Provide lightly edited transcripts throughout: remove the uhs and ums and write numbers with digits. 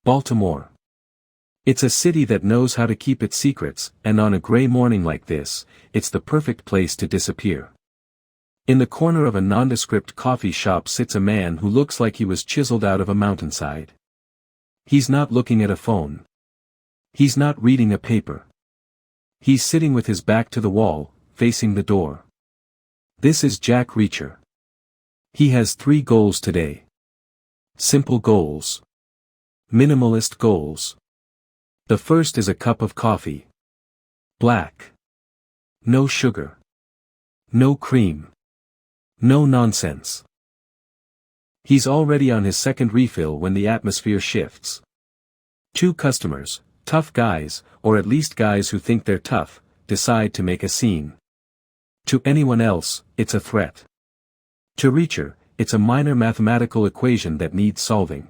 Baltimore. It's a city that knows how to keep its secrets, and on a gray morning like this, it's the perfect place to disappear. In the corner of a nondescript coffee shop sits a man who looks like he was chiseled out of a mountainside. He's not looking at a phone. He's not reading a paper. He's sitting with his back to the wall, facing the door. This is Jack Reacher. He has 3 goals today. Simple goals. Minimalist goals. The first is a cup of coffee. Black. No sugar. No cream. No nonsense. He's already on his second refill when the atmosphere shifts. 2 customers, tough guys, or at least guys who think they're tough, decide to make a scene. To anyone else, it's a threat. To Reacher, it's a minor mathematical equation that needs solving.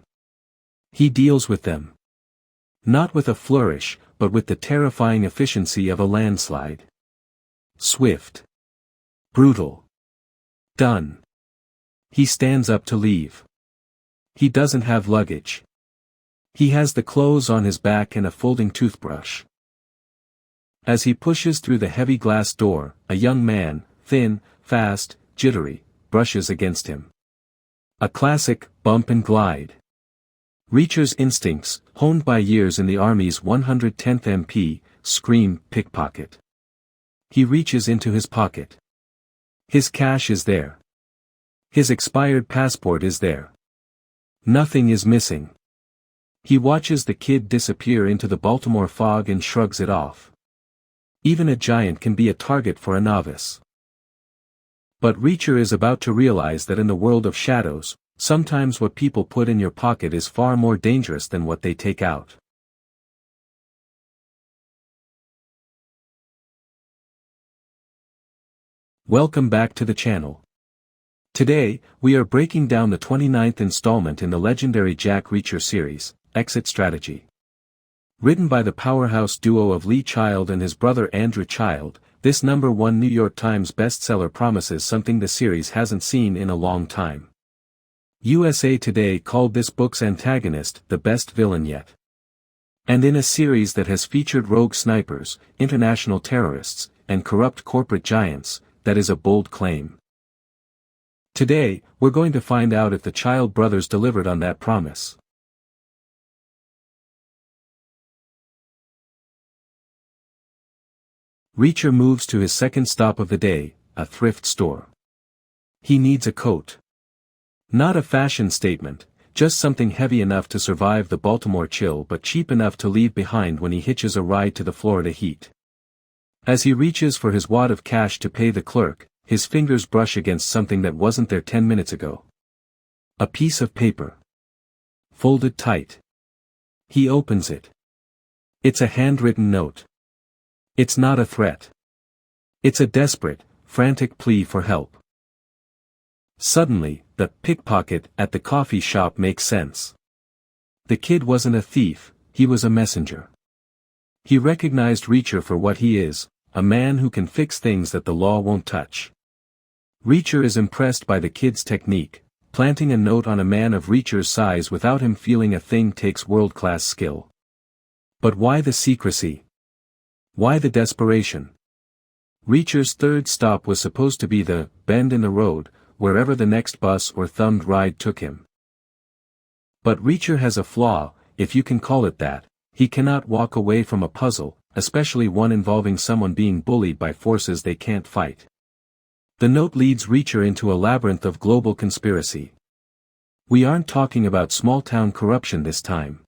He deals with them. Not with a flourish, but with the terrifying efficiency of a landslide. Swift. Brutal. Done. He stands up to leave. He doesn't have luggage. He has the clothes on his back and a folding toothbrush. As he pushes through the heavy glass door, a young man, thin, fast, jittery, brushes against him. A classic bump and glide. Reacher's instincts, honed by years in the Army's 110th MP, scream pickpocket. He reaches into his pocket. His cash is there. His expired passport is there. Nothing is missing. He watches the kid disappear into the Baltimore fog and shrugs it off. Even a giant can be a target for a novice. But Reacher is about to realize that in the world of shadows, sometimes what people put in your pocket is far more dangerous than what they take out. Welcome back to the channel. Today, we are breaking down the 29th installment in the legendary Jack Reacher series, Exit Strategy. Written by the powerhouse duo of Lee Child and his brother Andrew Child, this #1 New York Times bestseller promises something the series hasn't seen in a long time. USA Today called this book's antagonist the best villain yet. And in a series that has featured rogue snipers, international terrorists, and corrupt corporate giants, that is a bold claim. Today, we're going to find out if the Child brothers delivered on that promise. Reacher moves to his second stop of the day, a thrift store. He needs a coat. Not a fashion statement, just something heavy enough to survive the Baltimore chill but cheap enough to leave behind when he hitches a ride to the Florida heat. As he reaches for his wad of cash to pay the clerk, his fingers brush against something that wasn't there 10 minutes ago. A piece of paper. Folded tight. He opens it. It's a handwritten note. It's not a threat. It's a desperate, frantic plea for help. Suddenly, the pickpocket at the coffee shop makes sense. The kid wasn't a thief, he was a messenger. He recognized Reacher for what he is, a man who can fix things that the law won't touch. Reacher is impressed by the kid's technique. Planting a note on a man of Reacher's size without him feeling a thing takes world-class skill. But why the secrecy? Why the desperation? Reacher's third stop was supposed to be the bend in the road, wherever the next bus or thumbed ride took him. But Reacher has a flaw, if you can call it that. He cannot walk away from a puzzle, especially one involving someone being bullied by forces they can't fight. The note leads Reacher into a labyrinth of global conspiracy. We aren't talking about small-town corruption this time.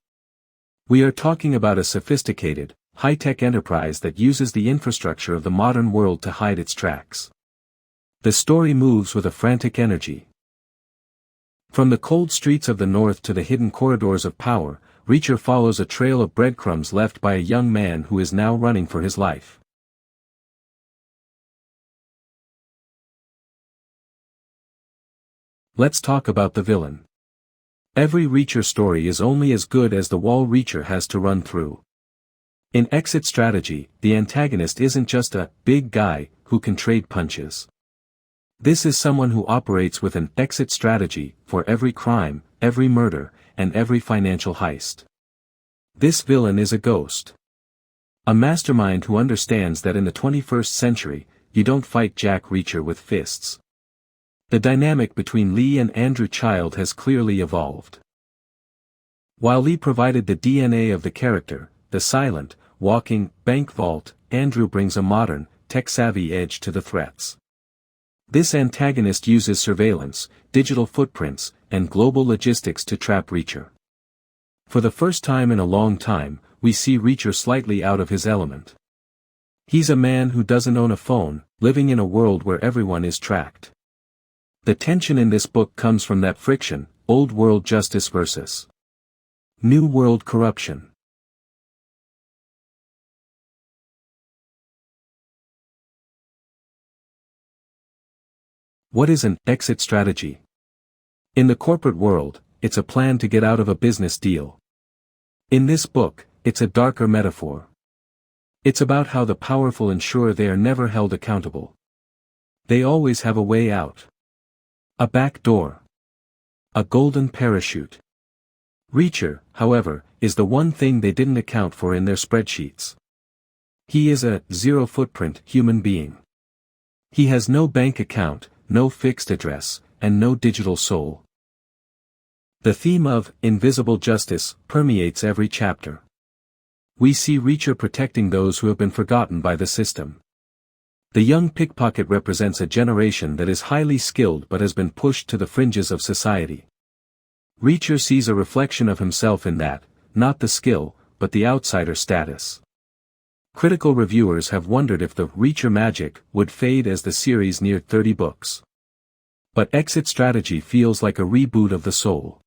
We are talking about a sophisticated, high-tech enterprise that uses the infrastructure of the modern world to hide its tracks. The story moves with a frantic energy. From the cold streets of the north to the hidden corridors of power, Reacher follows a trail of breadcrumbs left by a young man who is now running for his life. Let's talk about the villain. Every Reacher story is only as good as the wall Reacher has to run through. In Exit Strategy, the antagonist isn't just a big guy who can trade punches. This is someone who operates with an exit strategy for every crime, every murder, and every financial heist. This villain is a ghost. A mastermind who understands that in the 21st century, you don't fight Jack Reacher with fists. The dynamic between Lee and Andrew Child has clearly evolved. While Lee provided the DNA of the character, the silent, walking, bank vault, Andrew brings a modern, tech-savvy edge to the threats. This antagonist uses surveillance, digital footprints, and global logistics to trap Reacher. For the first time in a long time, we see Reacher slightly out of his element. He's a man who doesn't own a phone, living in a world where everyone is tracked. The tension in this book comes from that friction, old world justice versus new world corruption. What is an exit strategy? In the corporate world, it's a plan to get out of a business deal. In this book, it's a darker metaphor. It's about how the powerful ensure they are never held accountable. They always have a way out. A back door. A golden parachute. Reacher, however, is the one thing they didn't account for in their spreadsheets. He is a zero-footprint human being. He has no bank account, no fixed address, and no digital soul. The theme of invisible justice permeates every chapter. We see Reacher protecting those who have been forgotten by the system. The young pickpocket represents a generation that is highly skilled but has been pushed to the fringes of society. Reacher sees a reflection of himself in that, not the skill, but the outsider status. Critical reviewers have wondered if the Reacher magic would fade as the series neared 30 books. But Exit Strategy feels like a reboot of the soul.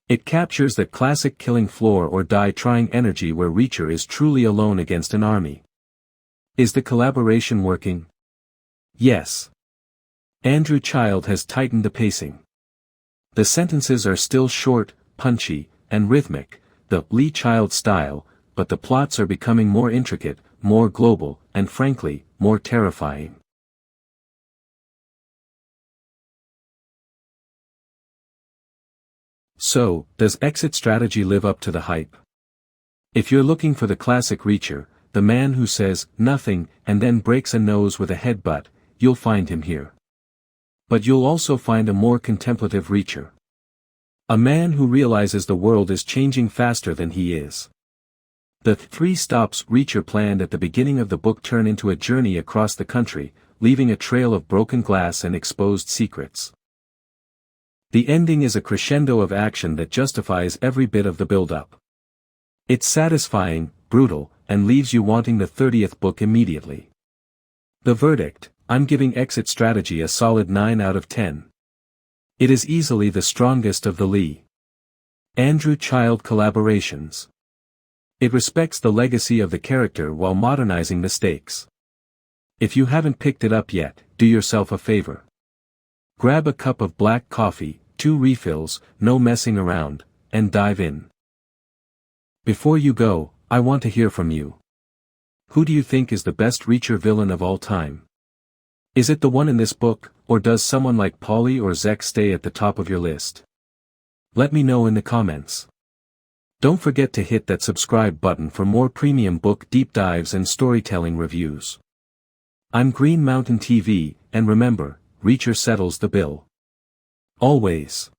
It captures that classic killing floor or die trying energy where Reacher is truly alone against an army. Is the collaboration working? Yes. Andrew Child has tightened the pacing. The sentences are still short, punchy, and rhythmic, the Lee Child style, but the plots are becoming more intricate, more global, and frankly, more terrifying. So, does Exit Strategy live up to the hype? If you're looking for the classic Reacher, the man who says nothing and then breaks a nose with a headbutt, you'll find him here. But you'll also find a more contemplative Reacher. A man who realizes the world is changing faster than he is. The 3 stops Reacher planned at the beginning of the book turn into a journey across the country, leaving a trail of broken glass and exposed secrets. The ending is a crescendo of action that justifies every bit of the build-up. It's satisfying, brutal, and leaves you wanting the 30th book immediately. The verdict: I'm giving Exit Strategy a solid 9 out of 10. It is easily the strongest of the Lee Andrew Child collaborations. It respects the legacy of the character while modernizing the stakes. If you haven't picked it up yet, do yourself a favor. Grab a cup of black coffee, 2 refills, no messing around, and dive in. Before you go, I want to hear from you. Who do you think is the best Reacher villain of all time? Is it the one in this book, or does someone like Paulie or Zek stay at the top of your list? Let me know in the comments. Don't forget to hit that subscribe button for more premium book deep dives and storytelling reviews. I'm Green Mountain TV, and remember, Reacher settles the bill. Always.